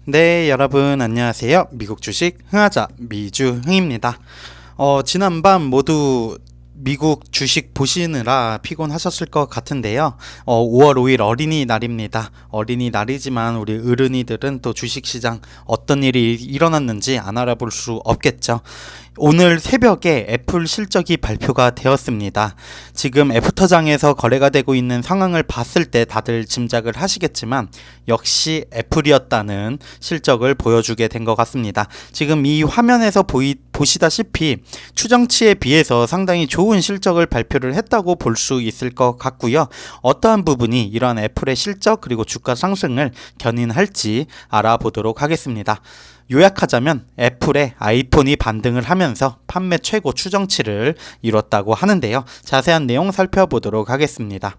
네, 여러분 안녕하세요. 미국 주식 흥하자 미주흥입니다. 지난밤 모두 미국 주식 보시느라 피곤하셨을 것 같은데요. 5월 5일 어린이날입니다. 어린이날이지만 우리 어른이들은 또 주식시장 어떤 일이 일어났는지 안 알아볼 수 없겠죠. 오늘 새벽에 애플 실적이 발표가 되었습니다. 지금 애프터장에서 거래가 되고 있는 상황을 봤을 때 다들 짐작을 하시겠지만 역시 애플이었다는 실적을 보여주게 된 것 같습니다. 지금 이 화면에서 보시다시피 추정치에 비해서 상당히 좋은 실적을 발표를 했다고 볼 수 있을 것 같고요. 어떠한 부분이 이러한 애플의 실적 그리고 주가 상승을 견인할지 알아보도록 하겠습니다. 요약하자면 애플의 아이폰이 반등을 하면서 판매 최고 추정치를 이뤘다고 하는데요. 자세한 내용 살펴보도록 하겠습니다.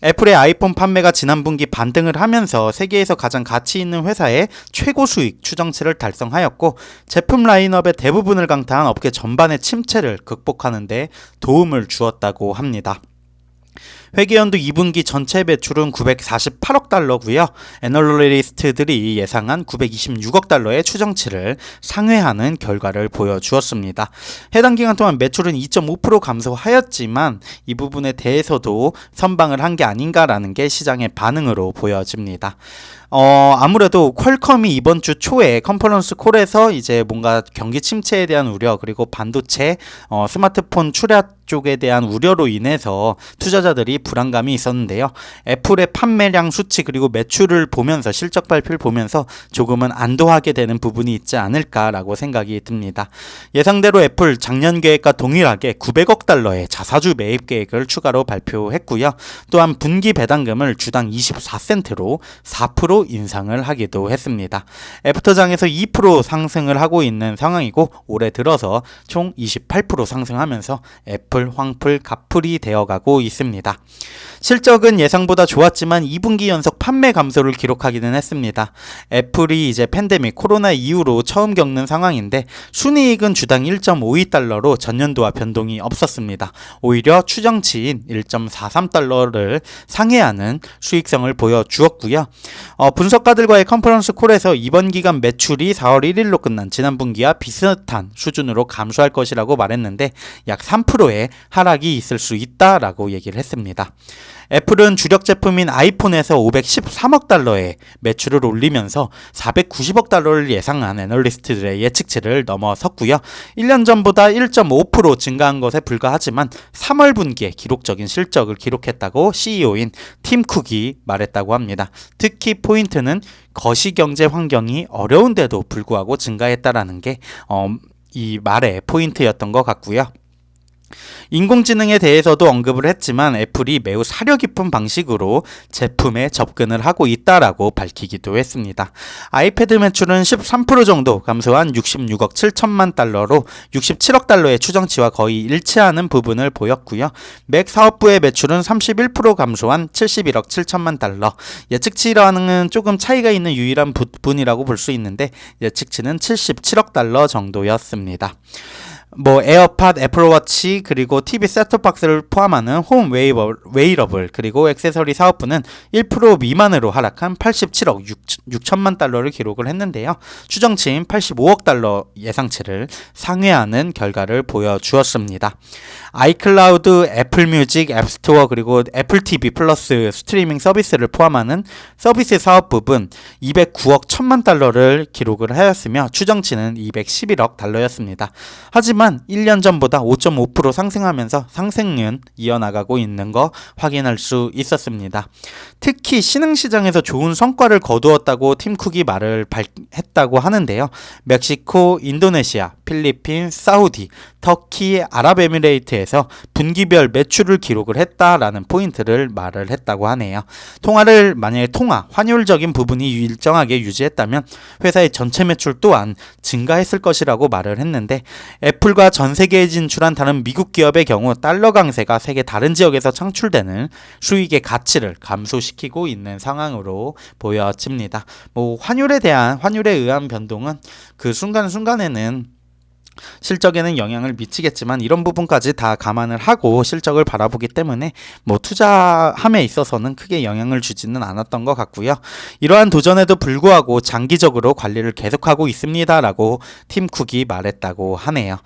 애플의 아이폰 판매가 지난 분기 반등을 하면서 세계에서 가장 가치 있는 회사의 최고 수익 추정치를 달성하였고, 제품 라인업의 대부분을 강타한 업계 전반의 침체를 극복하는 데 도움을 주었다고 합니다. 회계연도 2분기 전체 매출은 948억 달러고요. 애널리스트들이 예상한 926억 달러의 추정치를 상회하는 결과를 보여주었습니다. 해당 기간 동안 매출은 2.5% 감소하였지만 이 부분에 대해서도 선방을 한 게 아닌가라는 게 시장의 반응으로 보여집니다. 아무래도 퀄컴이 이번 주 초에 컨퍼런스 콜에서 이제 뭔가 경기 침체에 대한 우려, 그리고 반도체, 스마트폰 출하 쪽에 대한 우려로 인해서 투자자들이 불안감이 있었는데요. 애플의 판매량 수치 그리고 매출을 보면서, 실적 발표를 보면서 조금은 안도하게 되는 부분이 있지 않을까라고 생각이 듭니다. 예상대로 애플 작년 계획과 동일하게 900억 달러의 자사주 매입 계획을 추가로 발표했고요. 또한 분기 배당금을 주당 24센트로 4% 인상을 하기도 했습니다. 애프터장에서 2% 상승을 하고 있는 상황이고, 올해 들어서 총 28% 상승하면서 애플 황풀 갑풀이 되어가고 있습니다. 실적은 예상보다 좋았지만 2분기 연속 판매 감소를 기록하기는 했습니다. 애플이 이제 팬데믹 코로나 이후로 처음 겪는 상황인데 순이익은 주당 1.52달러로 전년도와 변동이 없었습니다. 오히려 추정치인 1.43달러를 상회하는 수익성을 보여주었고요. 분석가들과의 컨퍼런스 콜에서 이번 기간 매출이 4월 1일로 끝난 지난 분기와 비슷한 수준으로 감소할 것이라고 말했는데 약 3%의 하락이 있을 수 있다라고 얘기를 했습니다. 애플은 주력 제품인 아이폰에서 513억 달러의 매출을 올리면서 490억 달러를 예상한 애널리스트들의 예측치를 넘어섰고요. 1년 전보다 1.5% 증가한 것에 불과하지만 3월 분기에 기록적인 실적을 기록했다고 CEO인 팀 쿡이 말했다고 합니다. 특히 포인트는 거시경제 환경이 어려운데도 불구하고 증가했다라는 게 이 말의 포인트였던 것 같고요. 인공지능에 대해서도 언급을 했지만 애플이 매우 사려 깊은 방식으로 제품에 접근을 하고 있다라고 밝히기도 했습니다. 아이패드 매출은 13% 정도 감소한 66억 7천만 달러로 67억 달러의 추정치와 거의 일치하는 부분을 보였고요. 맥 사업부의 매출은 31% 감소한 71억 7천만 달러, 예측치랑은 조금 차이가 있는 유일한 부분이라고 볼 수 있는데 예측치는 77억 달러 정도였습니다. 에어팟, 애플워치, 그리고 TV 셋톱박스를 포함하는 홈 웨이러블, 그리고 액세서리 사업부는 1% 미만으로 하락한 87억 6천만 달러를 기록을 했는데요. 추정치인 85억 달러 예상치를 상회하는 결과를 보여주었습니다. 아이클라우드, 애플뮤직, 앱스토어, 그리고 애플 TV 플러스 스트리밍 서비스를 포함하는 서비스 사업부분 209억 1천만 달러를 기록을 하였으며 추정치는 211억 달러였습니다. 하지만 1년 전보다 5.5% 상승하면서 상승률은 이어나가고 있는 거 확인할 수 있었습니다. 특히 신흥시장에서 좋은 성과를 거두었다고 팀 쿡이 말을 했다고 하는데요. 멕시코, 인도네시아, 필리핀, 사우디, 터키, 아랍에미레이트에서 분기별 매출을 기록을 했다라는 포인트를 말을 했다고 하네요. 만약에 환율적인 부분이 일정하게 유지했다면 회사의 전체 매출 또한 증가했을 것이라고 말을 했는데, 애플과 전 세계에 진출한 다른 미국 기업의 경우 달러 강세가 세계 다른 지역에서 창출되는 수익의 가치를 감소시키고 있는 상황으로 보여집니다. 환율에 의한 변동은 그 순간순간에는 실적에는 영향을 미치겠지만 이런 부분까지 다 감안을 하고 실적을 바라보기 때문에 뭐 투자함에 있어서는 크게 영향을 주지는 않았던 것 같고요. 이러한 도전에도 불구하고 장기적으로 관리를 계속하고 있습니다라고 팀 쿡이 말했다고 하네요.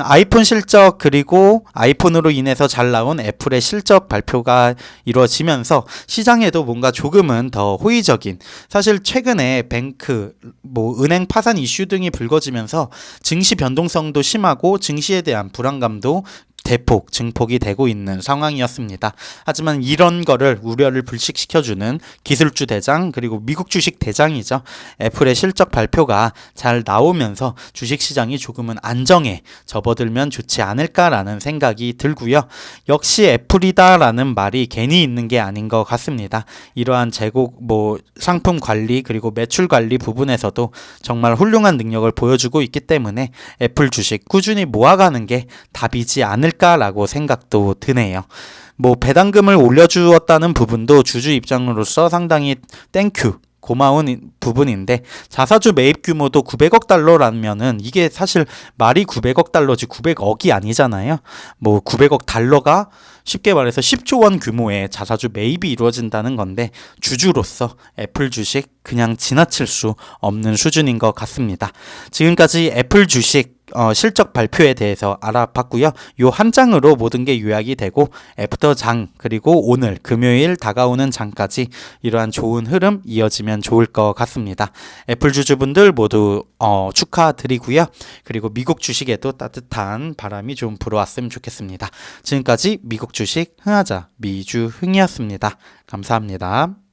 아이폰 실적 그리고 아이폰으로 인해서 잘 나온 애플의 실적 발표가 이루어지면서 시장에도 뭔가 조금은 더 호의적인, 사실 최근에 뱅크, 뭐 은행 파산 이슈 등이 불거지면서 증시 변동성도 심하고 증시에 대한 불안감도 대폭 증폭이 되고 있는 상황이었습니다. 하지만 이런 거를 우려를 불식시켜주는 기술주 대장 그리고 미국 주식 대장이죠. 애플의 실적 발표가 잘 나오면서 주식시장이 조금은 안정에 접어들면 좋지 않을까라는 생각이 들고요. 역시 애플이다라는 말이 괜히 있는 게 아닌 것 같습니다. 이러한 재고 상품 관리 그리고 매출 관리 부분에서도 정말 훌륭한 능력을 보여주고 있기 때문에 애플 주식 꾸준히 모아가는 게 답이지 않을까라고 생각도 드네요. 배당금을 올려주었다는 부분도 주주 입장으로서 상당히 땡큐 고마운 부분인데, 자사주 매입 규모도 900억 달러라면은 이게 사실 말이 900억 달러지 900억이 아니잖아요. 900억 달러가 쉽게 말해서 10조 원 규모의 자사주 매입이 이루어진다는 건데, 주주로서 애플 주식 그냥 지나칠 수 없는 수준인 것 같습니다. 지금까지 애플 주식 실적 발표에 대해서 알아봤고요. 요 한 장으로 모든 게 요약이 되고, 애프터 장 그리고 오늘 금요일 다가오는 장까지 이러한 좋은 흐름 이어지면 좋을 것 같습니다. 애플 주주분들 모두 축하드리고요. 그리고 미국 주식에도 따뜻한 바람이 좀 불어왔으면 좋겠습니다. 지금까지 미국 주식 흥하자 미주흥이었습니다. 감사합니다.